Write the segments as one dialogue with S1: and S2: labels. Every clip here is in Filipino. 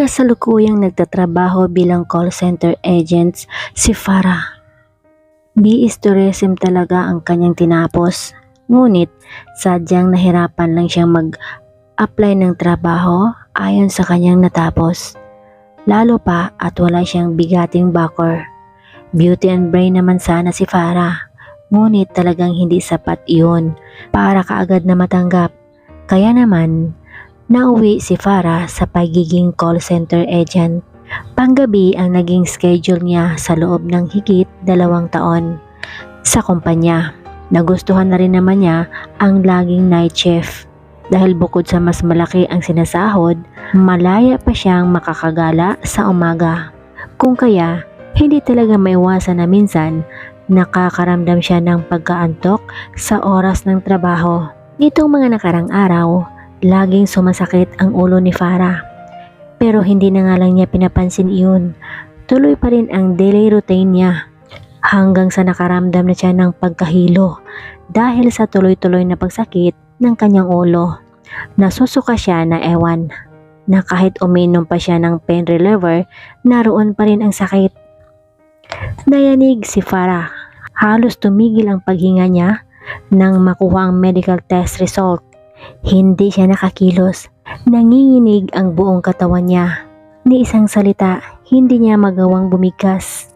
S1: Kasalukuyang nagtatrabaho bilang call center agent si Farah. BS Tourism talaga ang kanyang tinapos. Ngunit sadyang nahirapan lang siyang mag-apply ng trabaho ayon sa kanyang natapos. Lalo pa at wala siyang bigating backer. Beauty and brain naman sana si Farah. Ngunit talagang hindi sapat iyon para kaagad na matanggap. Kaya naman, nauwi si Farah sa pagiging call center agent. Panggabi ang naging schedule niya sa loob ng higit 2 taon sa kumpanya. Nagustuhan na rin naman niya ang laging night shift dahil bukod sa mas malaki ang sinasahod, malaya pa siyang makakagala sa umaga. Kung kaya, hindi talaga maiwasan na minsan nakakaramdam siya ng pagkaantok sa oras ng trabaho. Nitong mga nakarang araw, laging sumasakit ang ulo ni Farah. Pero hindi na nga lang niya pinapansin iyon. Tuloy pa rin ang daily routine niya hanggang sa nakaramdam na siya ng pagkahilo dahil sa tuloy-tuloy na pagsakit ng kanyang ulo. Nasusuka siya na ewan na kahit uminom pa siya ng pain reliever, naroon pa rin ang sakit. Nayanig si Farah. Halos tumigil ang paghinga niya nang makuha ang medical test result. Hindi siya nakakilos. Nanginginig ang buong katawan niya. Ni isang salita, hindi niya magawang bumigkas.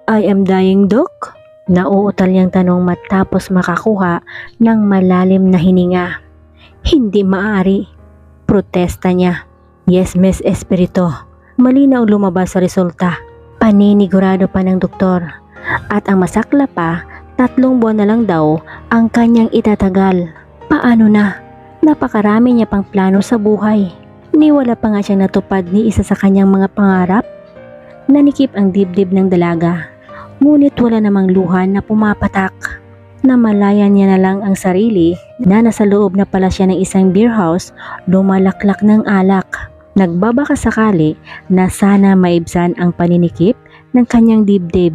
S1: I am dying, Doc? Nauutal niyang tanong matapos makakuha ng malalim na hininga. Hindi maaari. Protesta niya. Yes, Miss Espirito. Malinaw lumabas sa resulta. Paninigurado pa ng doktor. At ang masakla pa, 3 buwan na lang daw ang kanyang itatagal. Paano na? Napakarami niya pang plano sa buhay. Niwala pa nga siyang natupad ni isa sa kanyang mga pangarap. Nanikip ang dibdib ng dalaga. Ngunit wala namang luha na pumapatak. Namalayan niya na lang ang sarili na nasa loob na pala siya ng isang beer house, lumalaklak ng alak. Nagbabaka sakali na sana maibsan ang paninikip ng kanyang dibdib.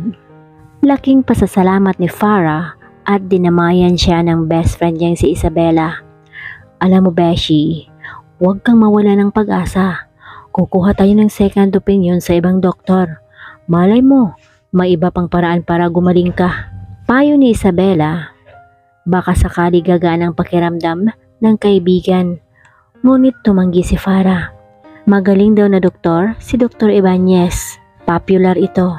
S1: Laking pasasalamat ni Farah at dinamayan siya ng best friend niyang si Isabela. Alam mo, Beshi, huwag kang mawala ng pag-asa. Kukuha tayo ng second opinion sa ibang doktor. Malay mo, may iba pang paraan para gumaling ka. Payo ni Isabela, baka sakali gagaan ang pakiramdam ng kaibigan. Ngunit tumanggi si Farah. Magaling daw na doktor si Dr. Ibanez. Popular ito.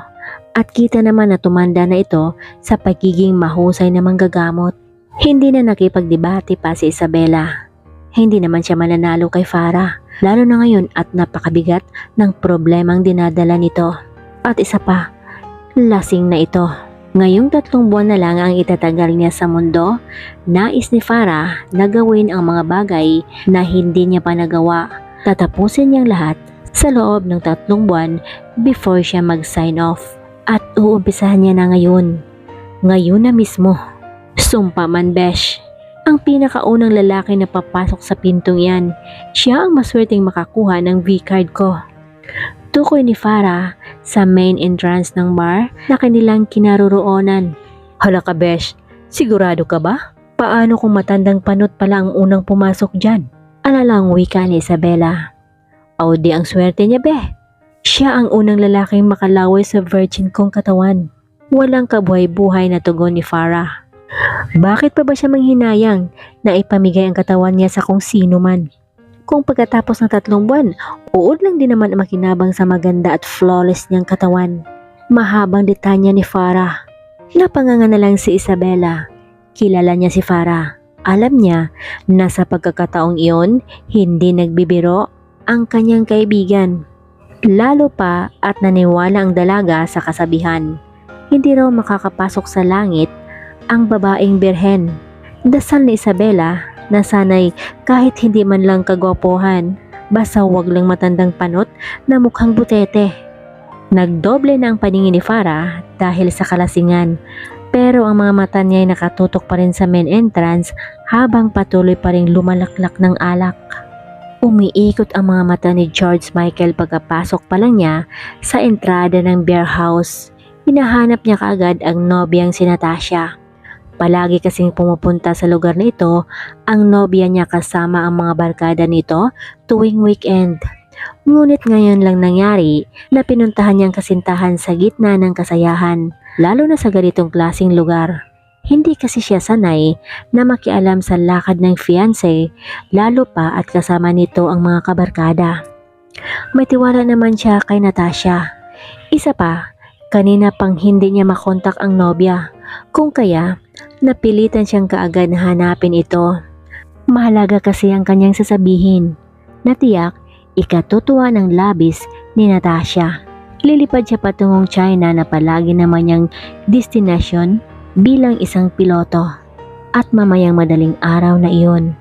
S1: At kita naman na tumanda na ito sa pagiging mahusay na manggagamot. Hindi na nakipagdebate pa si Isabela. Hindi naman siya mananalo kay Farah, lalo na ngayon at napakabigat ng problemang dinadala nito. At isa pa, lasing na ito. Ngayong 3 buwan na lang ang itatagal niya sa mundo, nais ni Farah na gawin ang mga bagay na hindi niya pa nagawa. Tatapusin niyang lahat sa loob ng 3 buwan before siya mag-sign off. At uumpisahan niya na ngayon. Ngayon na mismo. Sumpa man, Besh. Ang pinakaunang lalaki na papasok sa pintong yan, siya ang maswerteng makakuha ng V-card ko. Tukoy ni Farah sa main entrance ng bar na kanilang kinaroroonan. Hala ka, Besh, sigurado ka ba? Paano kung matandang panot pala ang unang pumasok dyan? Alalang wika ni Isabela. O di ang swerte niya, be. Siya ang unang lalaking makalaway sa virgin kong katawan. Walang kabuhay-buhay na tugon ni Farah. Bakit pa ba siya manghinayang na ipamigay ang katawan niya sa kung sino man? Kung pagkatapos ng 3 buwan, uod lang din naman makinabang sa maganda at flawless niyang katawan. Mahabang detanya ni Farah. Napanganga na lang si Isabela. Kilala niya si Farah. Alam niya na sa pagkakataong iyon, hindi nagbibiro ang kanyang kaibigan. Lalo pa at naniwala ang dalaga sa kasabihan. Hindi raw makakapasok sa langit ang babaeng birhen. Dasal ni Isabela na sanay kahit hindi man lang kagwapohan, basta wag lang matandang panot na mukhang butete. Nagdoble na ang paningin ni Farah dahil sa kalasingan, pero ang mga mata niya ay nakatutok pa rin sa main entrance habang patuloy pa rin lumalaklak ng alak. Umiikot ang mga mata ni George Michael pagkapasok pa lang niya sa entrada ng beer house. Hinahanap niya kaagad ang nobyang si Natasha. Palagi kasing pumupunta sa lugar na ito ang nobya niya kasama ang mga barkada nito tuwing weekend. Ngunit ngayon lang nangyari na pinuntahan niyang kasintahan sa gitna ng kasayahan, lalo na sa ganitong klaseng lugar. Hindi kasi siya sanay na makialam sa lakad ng fiancé, lalo pa at kasama nito ang mga kabarkada. May tiwala naman siya kay Natasha. Isa pa, kanina pang hindi niya makontak ang nobya, kung kaya napilitan siyang kaagad na hanapin ito. Mahalaga kasi ang kanyang sasabihin, na tiyak ikatutuwa ng labis ni Natasha. Lilipad siya patungong China na palagi naman niyang destinasyon bilang isang piloto. At mamayang madaling araw na iyon,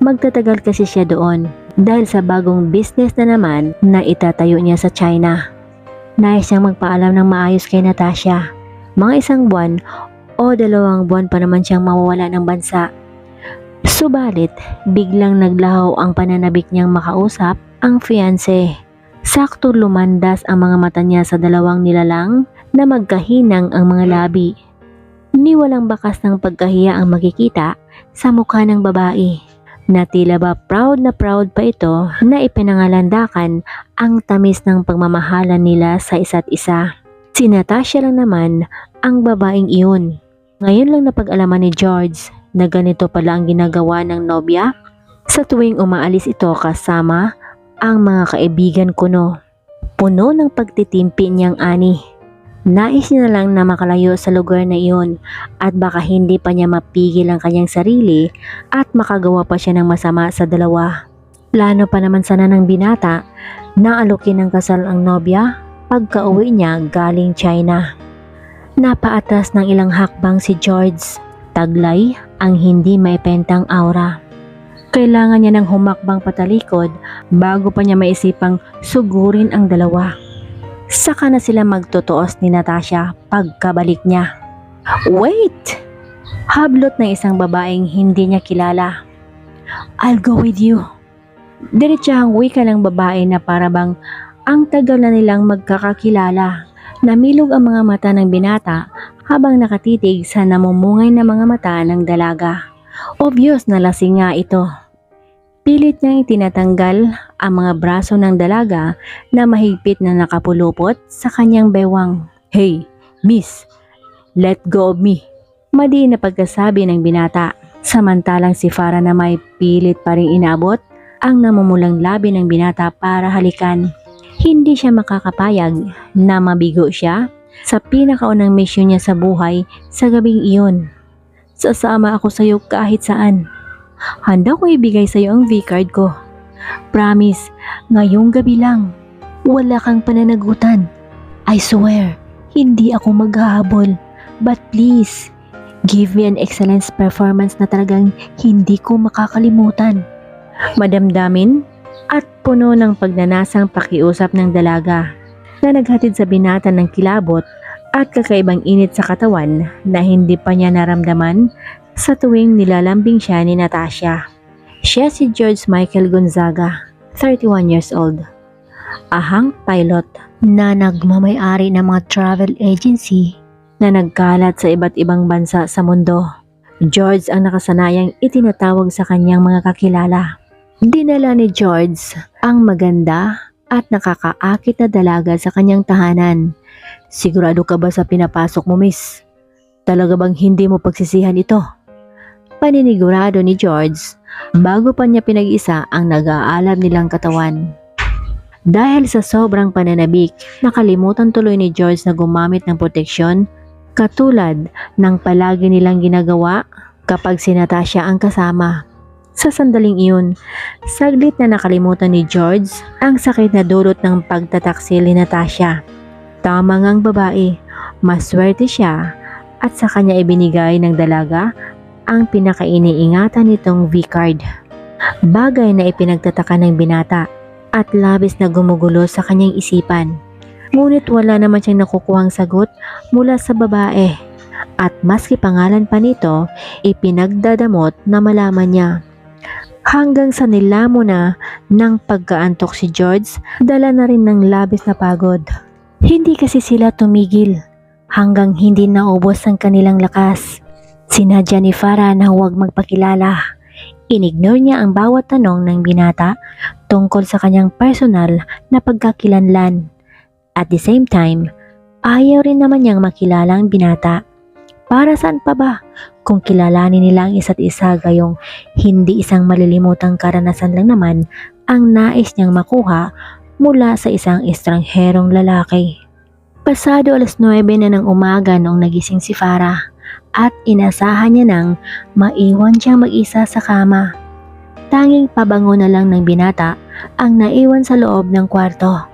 S1: magtatagal kasi siya doon dahil sa bagong business na naman na itatayo niya sa China. Nais siyang magpaalam ng maayos kay Natasha. Mga 1 buwan o 2 buwan pa naman siyang mawawala ng bansa. Subalit, biglang naglaho ang pananabik niyang makausap ang fiancé. Sakto lumandas ang mga mata niya sa 2 nilalang na magkahinang ang mga labi. Ni walang bakas ng pagkahiya ang makikita sa mukha ng babae, na tila ba proud na proud pa ito na ipinangalandakan ang tamis ng pagmamahalan nila sa isa't isa. Si Natasha lang naman ang babaeng iyon. Ngayon lang napag-alaman ni George na ganito pala ang ginagawa ng nobya sa tuwing umaalis ito kasama ang mga kaibigan kuno. Puno ng pagtitimpi niyang ani. Nais niya na lang na makalayo sa lugar na iyon at baka hindi pa niya mapigil ang kanyang sarili at makagawa pa siya ng masama sa dalawa. Plano pa naman sana ng binata na alukin ng kasal ang nobya pagka-uwi niya galing China. Napaatras ng ilang hakbang si George. Taglay ang hindi maipentang aura. Kailangan niya ng humakbang patalikod bago pa niya maisipang sugurin ang dalawa. Saka na sila magtutuos ni Natasha pagkabalik niya. Wait! Hablot ng isang babaeng hindi niya kilala. I'll go with you. Diretsahang wika ng babae na parabang ang tagal na nilang magkakakilala. Namilog ang mga mata ng binata habang nakatitig sa namumungay na mga mata ng dalaga. Obvious na lasing nga ito. Pilit niyang itinatanggal ang mga braso ng dalaga na mahigpit na nakapulupot sa kanyang bewang. Hey, miss, let go of me. Madiin na pagkasabi ng binata. Samantalang si Farah na may pilit pa rin inabot ang namumulang labi ng binata para halikan. Hindi siya makakapayag na mabigo siya sa pinakaunang misyon niya sa buhay sa gabing iyon. Sasama ako sa iyo kahit saan. Handa ko ibigay sa iyo ang V-card ko. Promise, ngayong gabi lang. Wala kang pananagutan. I swear, hindi ako maghahabol. But please, give me an excellent performance na talagang hindi ko makakalimutan. Madamdamin at puno ng pagnanasang pakiusap ng dalaga na naghatid sa binata ng kilabot at kakaibang init sa katawan na hindi pa niya naramdaman sa tuwing nilalambing siya ni Natasha. Siya si George Michael Gonzaga, 31 years old. Ahang pilot na nagmamay-ari ng mga travel agency na nagkalat sa iba't ibang bansa sa mundo. George ang nakasanayang itinatawag sa kanyang mga kakilala. Dinala ni George ang maganda at nakakaakit na dalaga sa kanyang tahanan. Sigurado ka ba sa pinapasok mo, miss? Talaga bang hindi mo pagsisihan ito? Paninigurado ni George bago pa niya pinag-isa ang nag-aalab nilang katawan. Dahil sa sobrang pananabik, nakalimutan tuloy ni George na gumamit ng proteksyon katulad ng palagi nilang ginagawa kapag si Natasha ang kasama. Sa sandaling iyon, saglit na nakalimutan ni George ang sakit na dulot ng pagtataksil ni Natasha. Tama ngang babae, maswerte siya at sa kanya ibinigay ng dalaga ang pinakainiingatan nitong V-card. Bagay na ipinagtataka ng binata at labis na gumugulo sa kanyang isipan. Ngunit wala naman siyang nakukuhang sagot mula sa babae at maski pangalan pa nito, ipinagdadamot na malaman niya. Hanggang sa nilamo na ng pagkaantok si George, dala na rin ng labis na pagod. Hindi kasi sila tumigil hanggang hindi naubos ang kanilang lakas. Sinadya ni Farah na huwag magpakilala. Inignore niya ang bawat tanong ng binata tungkol sa kanyang personal na pagkakilanlan. At the same time, ayaw rin naman niyang makilala ang binata. Para saan pa ba kung kilalanin nila ang isa't isa gayong hindi isang malilimutang karanasan lang naman ang nais niyang makuha mula sa isang estrangherong lalaki. Pasado 9:00 na ng umaga noong nagising si Farah at inasahan niya nang maiwan siyang mag-isa sa kama. Tanging pabango na lang ng binata ang naiwan sa loob ng kwarto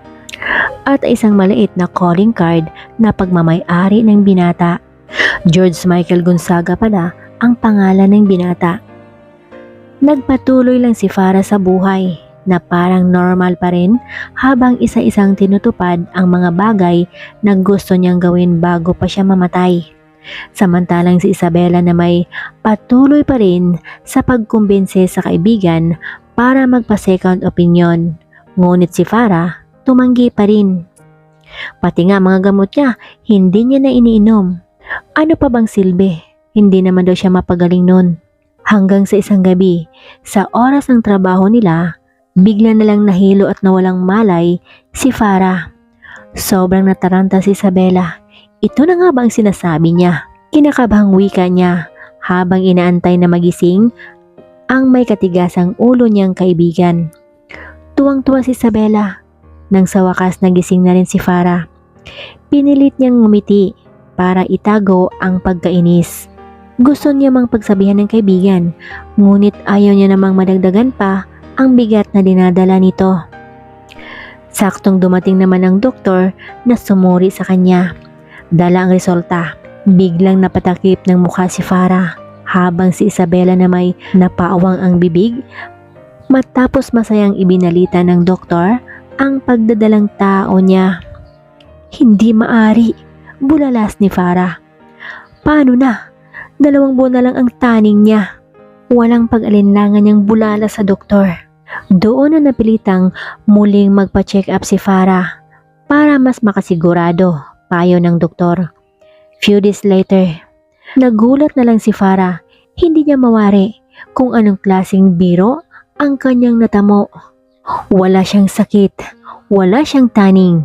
S1: at isang maliit na calling card na pagmamay-ari ng binata. George Michael Gonzaga pala ang pangalan ng binata. Nagpatuloy lang si Farah sa buhay na parang normal pa rin habang isa-isang tinutupad ang mga bagay na gusto niyang gawin bago pa siya mamatay. Samantalang si Isabela na may patuloy pa rin sa pagkumbinse sa kaibigan para magpa-second opinion. Ngunit si Farah tumanggi pa rin. Pati nga mga gamot niya, hindi niya na iniinom. Ano pa bang silbi? Hindi naman daw siya mapagaling nun. Hanggang sa isang gabi, sa oras ng trabaho nila, bigla na lang nahilo at nawalang malay si Farah. Sobrang nataranta si Isabela. Ito na nga ba ang sinasabi niya? Kinakabahang wika niya habang inaantay na magising ang may katigasang ulo niyang kaibigan. Tuwang-tuwa si Isabela nang sa wakas nagising na rin si Farah. Pinilit niyang ngumiti para itago ang pagkainis. Gusto niya mang pagsabihan ng kaibigan, ngunit ayaw niya namang madagdagan pa ang bigat na dinadala nito. Saktong dumating naman ang doktor na sumuri sa kanya. Dala ang resulta. Biglang napatakip ng mukha si Farah habang si Isabela na may napaawang ang bibig. Matapos masayang ibinalita ng doktor ang pagdadalang tao niya. Hindi maari. Bulalas ni Farah. Paano na? 2 buwan na lang ang taning niya. Walang pag-alinlangan niyang bulala sa doktor. Doon na napilitang muling magpa-check up si Farah para mas makasigurado, payo ng doktor. Few days later, nagulat na lang si Farah. Hindi niya mawari kung anong klaseng biro ang kanyang natamo. Wala siyang sakit, wala siyang taning,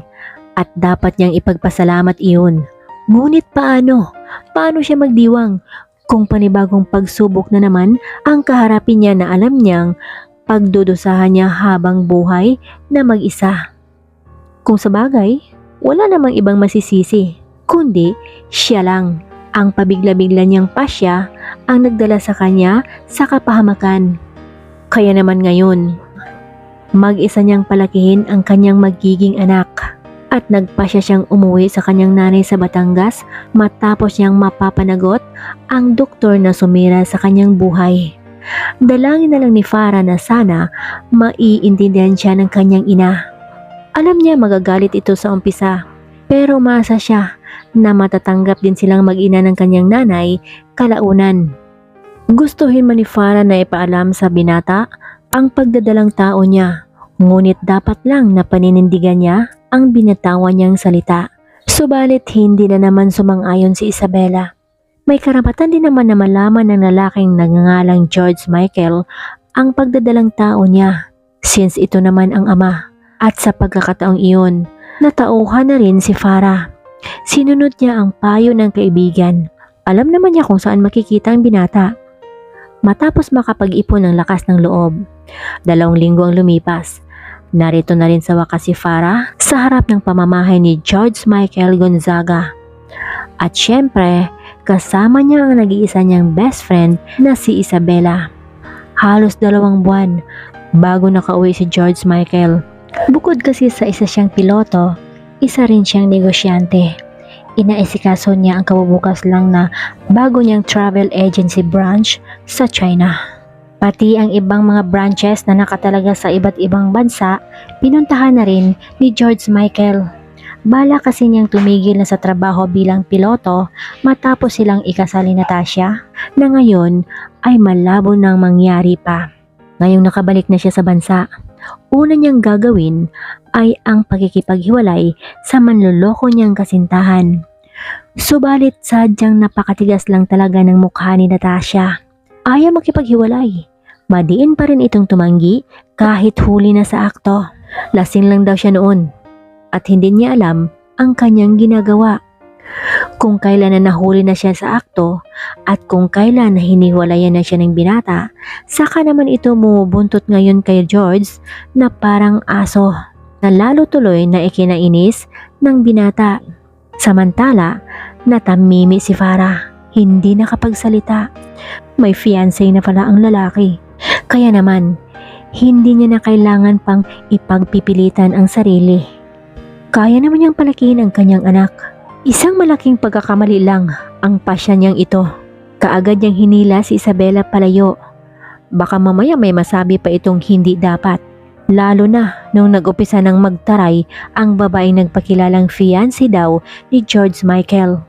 S1: at dapat niyang ipagpasalamat iyon. Ngunit paano? Paano siya magdiwang kung panibagong pagsubok na naman ang kaharapin niya na alam niyang pagdudusahan niya habang buhay na mag-isa? Kung sa bagay, wala namang ibang masisisi, kundi siya lang. Ang pabigla-bigla niyang pasya ang nagdala sa kanya sa kapahamakan. Kaya naman ngayon, mag-isa niyang palakihin ang kanyang magiging anak. At nagpasya siyang umuwi sa kanyang nanay sa Batangas matapos niyang mapapanagot ang doktor na sumira sa kanyang buhay. Dalangin na lang ni Farah na sana maiintindihan siya ng kanyang ina. Alam niya magagalit ito sa umpisa, pero umasa siya na matatanggap din silang mag-ina ng kanyang nanay kalaunan. Gustuhin man ni Farah na ipaalam sa binata ang pagdadalang tao niya, ngunit dapat lang na paninindigan niya ang binatawan niyang salita. Subalit hindi na naman sumang-ayon si Isabela. May karapatan din naman na malaman ng lalaking nagngangalang George Michael ang pagdadalang tao niya, since ito naman ang ama. At sa pagkakataong iyon, natauhan na rin si Farah. Sinunod niya ang payo ng kaibigan. Alam naman niya kung saan makikita ang binata. Matapos makapag-ipon ng lakas ng loob, 2 linggo ang lumipas. Narito na rin sa wakas si Farah sa harap ng pamamahay ni George Michael Gonzaga. At syempre, kasama niya ang nag-iisa niyang best friend na si Isabela. Halos 2 buwan bago nakauwi si George Michael. Bukod kasi sa isa siyang piloto, isa rin siyang negosyante. Inaisikaso niya ang kabubukas lang na bago niyang travel agency branch sa China. Pati ang ibang mga branches na nakatalaga sa iba't ibang bansa, pinuntahan na rin ni George Michael. Bala kasi niyang tumigil na sa trabaho bilang piloto matapos silang ikasal ni Natasha, na ngayon ay malabo nang mangyari pa. Ngayong nakabalik na siya sa bansa, una niyang gagawin ay ang pagkikipaghiwalay sa manloloko niyang kasintahan. Subalit sadyang napakatigas lang talaga ng mukha ni Natasha. Ayaw makipaghiwalay. Madiin pa rin itong tumanggi kahit huli na sa akto. Lasing lang daw siya noon at hindi niya alam ang kanyang ginagawa. Kung kailan na nahuli na siya sa akto at kung kailan na hiniwalayan na siya ng binata, saka naman ito bumubuntot ngayon kay George na parang aso na lalo tuloy na ikinainis ng binata. Samantala, natamimi si Farah, hindi nakapagsalita. May fiancé na pala ang lalaki. Kaya naman, hindi niya na kailangan pang ipagpipilitan ang sarili. Kaya naman niyang palakihin ang kanyang anak. Isang malaking pagkakamali lang ang pasya niyang ito. Kaagad niyang hinila si Isabela palayo. Baka mamaya may masabi pa itong hindi dapat. Lalo na nung nag-upisa ng magtaray ang babaeng nagpakilalang fiancé daw ni George Michael.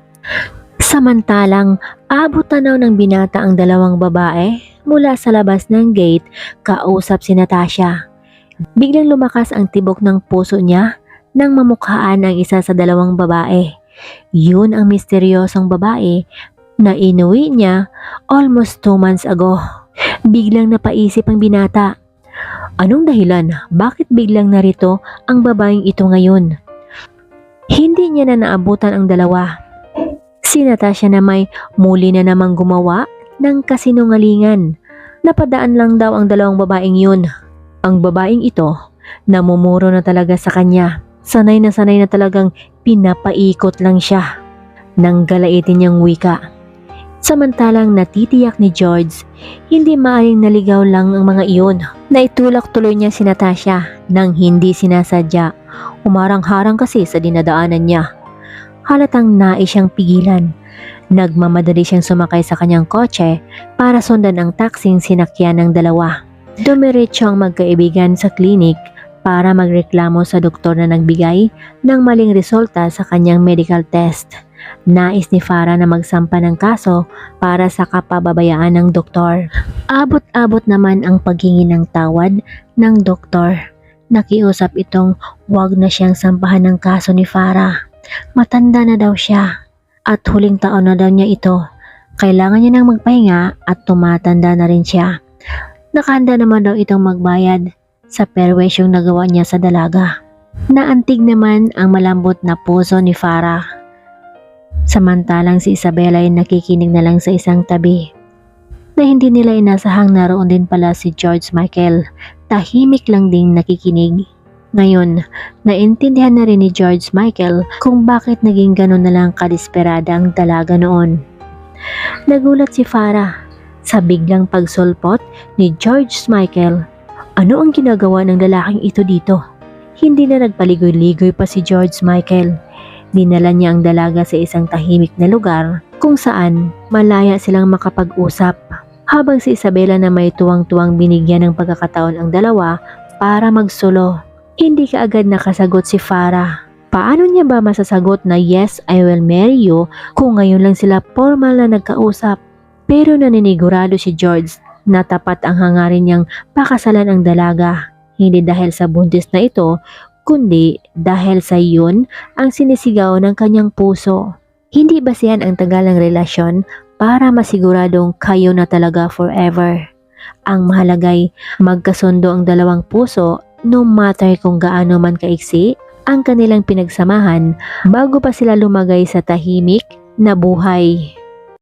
S1: Samantalang abot tanaw ng binata ang dalawang babae mula sa labas ng gate, kausap si Natasha. Biglang lumakas ang tibok ng puso niya nang mamukhaan ang isa sa dalawang babae. Yun ang misteryosong babae na inuwi niya almost 2 months ago. Biglang napaisip ang binata. Anong dahilan? Bakit biglang narito ang babaeng ito ngayon? Hindi niya na naabutan ang dalawa. Si Natasha na may muli na namang gumawa ng kasinungalingan. Napadaan lang daw ang dalawang babaeng yun. Ang babaeng ito, namumuro na talaga sa kanya. Sanay na talagang pinapaikot lang siya nang galaitin niyang wika. Samantalang natitiyak ni George, hindi maaaring naligaw lang ang mga iyon. Naitulak tuloy niya si Natasha nang hindi sinasadya. Umarang-harang kasi sa dinadaanan niya. Halatang nais siyang pigilan. Nagmamadali siyang sumakay sa kanyang kotse para sundan ang taksing sinakyan ng dalawa. Dumiretso ang magkaibigan sa klinik para magreklamo sa doktor na nagbigay ng maling resulta sa kanyang medical test. Nais ni Farah na magsampa ng kaso para sa kapababayaan ng doktor. Abot-abot naman ang paghingi ng tawad ng doktor. Nakiusap itong wag na siyang sampahan ng kaso ni Farah. Matanda na daw siya at huling taon na daw niya ito. Kailangan niya nang magpahinga at tumatanda na rin siya. Nakahanda naman daw itong magbayad sa perwesyong nagawa niya sa dalaga. Naantig naman ang malambot na puso ni Farah. Samantalang si Isabela ay nakikinig na lang sa isang tabi. Na hindi nila inasahang naroon din pala si George Michael. Tahimik lang ding nakikinig. Ngayon, naintindihan na rin ni George Michael kung bakit naging ganun na lang kadesperada ang dalaga noon. Nagulat si Farah sa biglang pagsulpot ni George Michael. Ano ang ginagawa ng lalaking ito dito? Hindi na nagpaligoy-ligoy pa si George Michael. Dinala niya ang dalaga sa isang tahimik na lugar kung saan malaya silang makapag-usap. Habang si Isabela na may tuwang-tuwang binigyan ng pagkakataon ang dalawa para magsulo. Hindi kaagad nakasagot si Farah. Paano niya ba masasagot na yes, I will marry you kung ngayon lang sila formal na nagkausap? Pero naninigurado si George na tapat ang hangarin niyang pakasalan ang dalaga. Hindi dahil sa buntis na ito, kundi dahil sa iyon ang sinisigaw ng kanyang puso. Hindi basihan ang tagal ng relasyon para masiguradong kayo na talaga forever. Ang mahalagay magkasundo ang dalawang puso no matter kung gaano man kaiksi ang kanilang pinagsamahan bago pa sila lumagay sa tahimik na buhay.